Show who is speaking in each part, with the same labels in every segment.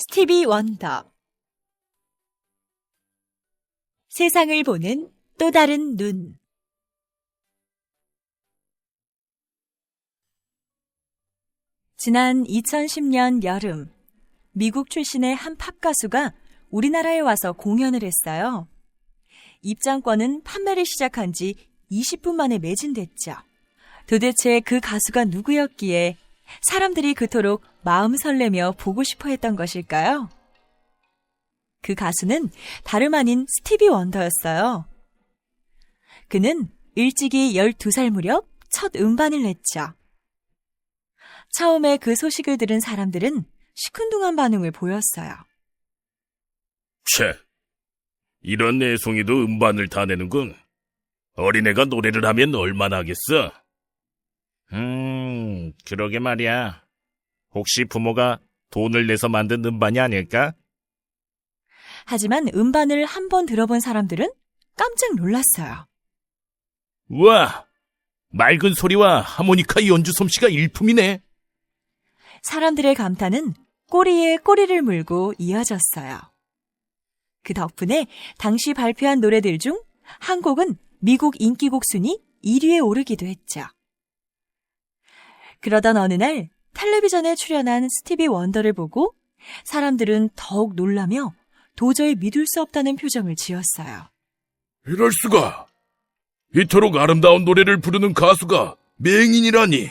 Speaker 1: 스티비 원더. 세상을 보는 또 다른 눈. 지난 2010년 여름, 미국 출신의 한 팝 가수가 우리나라에 와서 공연을 했어요. 입장권은 판매를 시작한 지 20분 만에 매진됐죠. 도대체 그 가수가 누구였기에 사람들이 그토록 마음 설레며 보고 싶어 했던 것일까요? 그 가수는 다름 아닌 스티비 원더였어요. 그는 일찍이 12살 무렵 첫 음반을 냈죠. 처음에 그 소식을 들은 사람들은 시큰둥한 반응을 보였어요.
Speaker 2: 채, 이런 내송이도 음반을 다 내는군. 어린애가 노래를 하면 얼마나 하겠어? 그러게 말이야. 혹시 부모가 돈을 내서 만든 음반이 아닐까?
Speaker 1: 하지만 음반을 한 번 들어본 사람들은 깜짝 놀랐어요.
Speaker 2: 우와, 맑은 소리와 하모니카 연주 솜씨가 일품이네.
Speaker 1: 사람들의 감탄은 꼬리에 꼬리를 물고 이어졌어요. 그 덕분에 당시 발표한 노래들 중 한 곡은 미국 인기곡 순위 1위에 오르기도 했죠. 그러던 어느 날 텔레비전에 출연한 스티비 원더를 보고 사람들은 더욱 놀라며 도저히 믿을 수 없다는 표정을 지었어요.
Speaker 2: 이럴 수가. 이토록 아름다운 노래를 부르는 가수가 맹인이라니.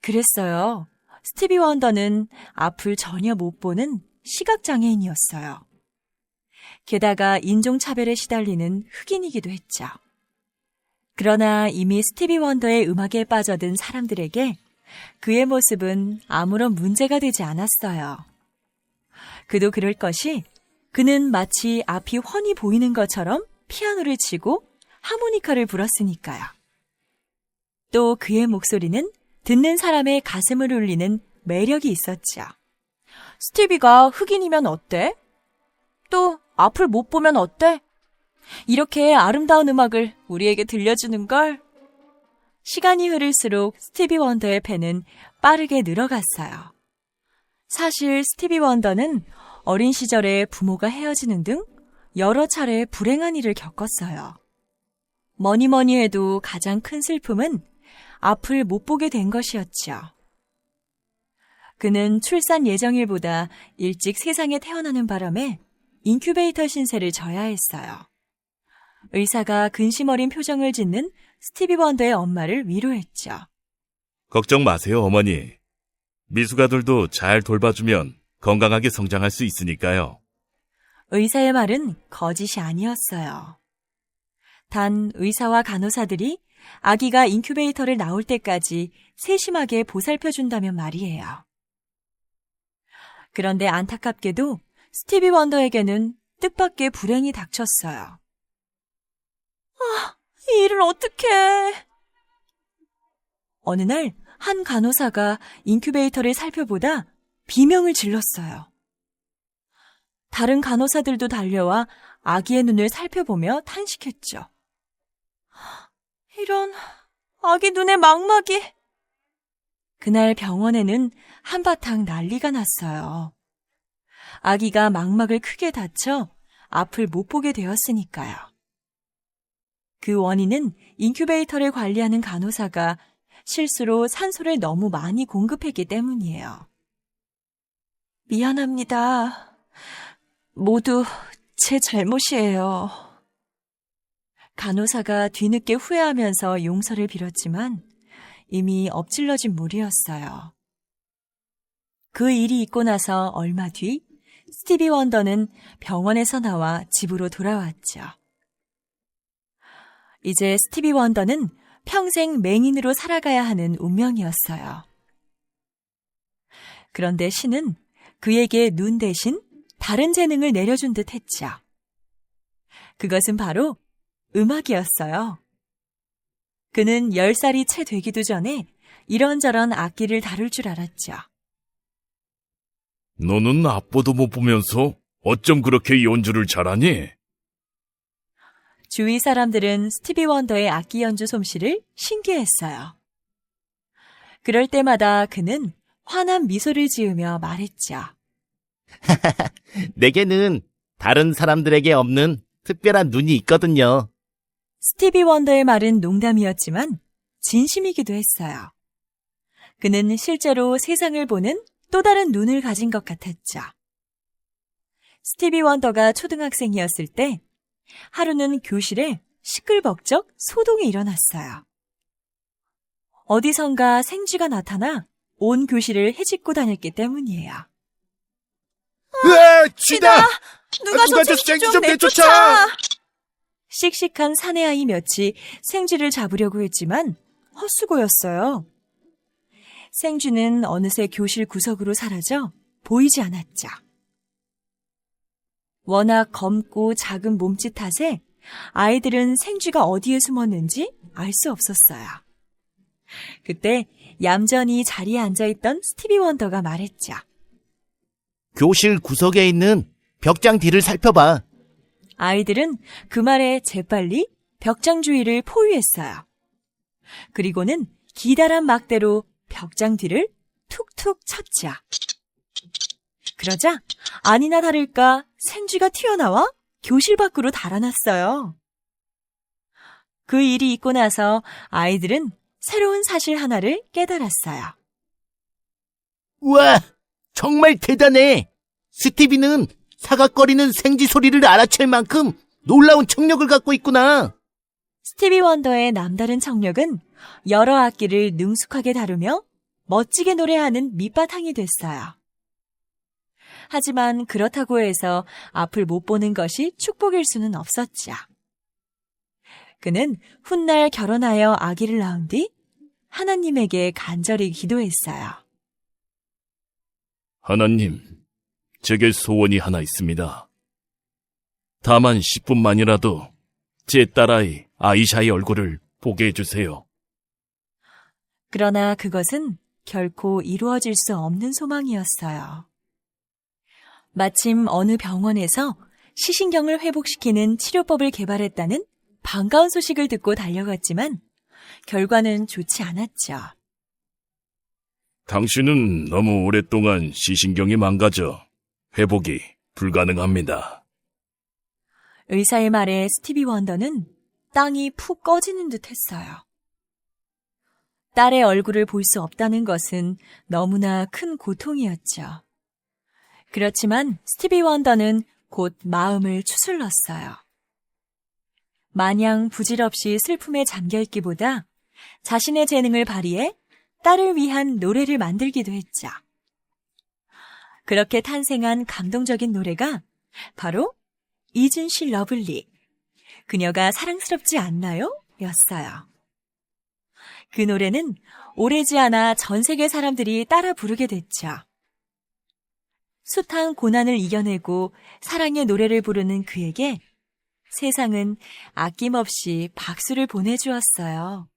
Speaker 1: 그랬어요. 스티비 원더는 앞을 전혀 못 보는 시각장애인이었어요. 게다가 인종차별에 시달리는 흑인이기도 했죠. 그러나 이미 스티비 원더의 음악에 빠져든 사람들에게 그의 모습은 아무런 문제가 되지 않았어요. 그도 그럴 것이 그는 마치 앞이 훤히 보이는 것처럼 피아노를 치고 하모니카를 불었으니까요. 또 그의 목소리는 듣는 사람의 가슴을 울리는 매력이 있었죠. 스티비가 흑인이면 어때? 또 앞을 못 보면 어때? 이렇게 아름다운 음악을 우리에게 들려주는 걸. 시간이 흐를수록 스티비 원더의 팬은 빠르게 늘어갔어요. 사실 스티비 원더는 어린 시절에 부모가 헤어지는 등 여러 차례 불행한 일을 겪었어요. 뭐니 해도 가장 큰 슬픔은 앞을 못 보게 된 것이었죠. 그는 출산 예정일보다 일찍 세상에 태어나는 바람에 인큐베이터 신세를 져야 했어요. 의사가 근심 어린 표정을 짓는 스티비 원더의 엄마를 위로했죠.
Speaker 2: 걱정 마세요, 어머니. 미숙아들도 잘 돌봐주면 건강하게 성장할 수 있으니까요.
Speaker 1: 의사의 말은 거짓이 아니었어요. 단 의사와 간호사들이 아기가 인큐베이터를 나올 때까지 세심하게 보살펴준다면 말이에요. 그런데 안타깝게도 스티비 원더에게는 뜻밖의 불행이 닥쳤어요. 이 일을 어떡해. 어느 날 한 간호사가 인큐베이터를 살펴보다 비명을 질렀어요. 다른 간호사들도 달려와 아기의 눈을 살펴보며 탄식했죠. 이런, 아기 눈에 망막이. 그날 병원에는 한바탕 난리가 났어요. 아기가 망막을 크게 다쳐 앞을 못 보게 되었으니까요. 그 원인은 인큐베이터를 관리하는 간호사가 실수로 산소를 너무 많이 공급했기 때문이에요. 미안합니다. 모두 제 잘못이에요. 간호사가 뒤늦게 후회하면서 용서를 빌었지만 이미 엎질러진 물이었어요. 그 일이 있고 나서 얼마 뒤 스티비 원더는 병원에서 나와 집으로 돌아왔죠. 이제 스티비 원더는 평생 맹인으로 살아가야 하는 운명이었어요. 그런데 신은 그에게 눈 대신 다른 재능을 내려준 듯 했죠. 그것은 바로 음악이었어요. 그는 10살이 채 되기도 전에 이런저런 악기를 다룰 줄 알았죠.
Speaker 2: 너는 앞보도 못 보면서 어쩜 그렇게 연주를 잘하니?
Speaker 1: 주위 사람들은 스티비 원더의 악기 연주 솜씨를 신기했어요. 그럴 때마다 그는 환한 미소를 지으며 말했죠.
Speaker 2: 내게는 다른 사람들에게 없는 특별한 눈이 있거든요.
Speaker 1: 스티비 원더의 말은 농담이었지만 진심이기도 했어요. 그는 실제로 세상을 보는 또 다른 눈을 가진 것 같았죠. 스티비 원더가 초등학생이었을 때 하루는 교실에 시끌벅적 소동이 일어났어요. 어디선가 생쥐가 나타나 온 교실을 헤집고 다녔기 때문이에요.
Speaker 2: 으아, 쥐다!
Speaker 1: 누가
Speaker 2: 저 생쥐 좀 내쫓아!
Speaker 1: 씩씩한 사내아이 몇이 생쥐를 잡으려고 했지만 헛수고였어요. 생쥐는 어느새 교실 구석으로 사라져 보이지 않았죠. 워낙 검고 작은 몸짓 탓에 아이들은 생쥐가 어디에 숨었는지 알 수 없었어요. 그때 얌전히 자리에 앉아있던 스티비 원더가 말했죠.
Speaker 2: 교실 구석에 있는 벽장 뒤를 살펴봐.
Speaker 1: 아이들은 그 말에 재빨리 벽장 주위를 포위했어요. 그리고는 기다란 막대로 벽장 뒤를 툭툭 쳤죠. 그러자 아니나 다를까 생쥐가 튀어나와 교실 밖으로 달아났어요. 그 일이 있고 나서 아이들은 새로운 사실 하나를 깨달았어요.
Speaker 2: 우와, 정말 대단해. 스티비는 사각거리는 생쥐 소리를 알아챌 만큼 놀라운 청력을 갖고 있구나.
Speaker 1: 스티비 원더의 남다른 청력은 여러 악기를 능숙하게 다루며 멋지게 노래하는 밑바탕이 됐어요. 하지만 그렇다고 해서 앞을 못 보는 것이 축복일 수는 없었죠. 그는 훗날 결혼하여 아기를 낳은 뒤 하나님에게 간절히 기도했어요.
Speaker 2: 하나님, 제게 소원이 하나 있습니다. 다만 10분만이라도 제 딸아이 아이샤의 얼굴을 보게 해주세요.
Speaker 1: 그러나 그것은 결코 이루어질 수 없는 소망이었어요. 마침 어느 병원에서 시신경을 회복시키는 치료법을 개발했다는 반가운 소식을 듣고 달려갔지만 결과는 좋지 않았죠.
Speaker 2: 당신은 너무 오랫동안 시신경이 망가져 회복이 불가능합니다.
Speaker 1: 의사의 말에 스티비 원더는 땅이 푹 꺼지는 듯 했어요. 딸의 얼굴을 볼 수 없다는 것은 너무나 큰 고통이었죠. 그렇지만 스티비 원더는 곧 마음을 추슬렀어요. 마냥 부질없이 슬픔에 잠겨있기보다 자신의 재능을 발휘해 딸을 위한 노래를 만들기도 했죠. 그렇게 탄생한 감동적인 노래가 바로 Isn't she lovely? 그녀가 사랑스럽지 않나요? 였어요. 그 노래는 오래지 않아 전 세계 사람들이 따라 부르게 됐죠. 숱한 고난을 이겨내고 사랑의 노래를 부르는 그에게 세상은 아낌없이 박수를 보내주었어요.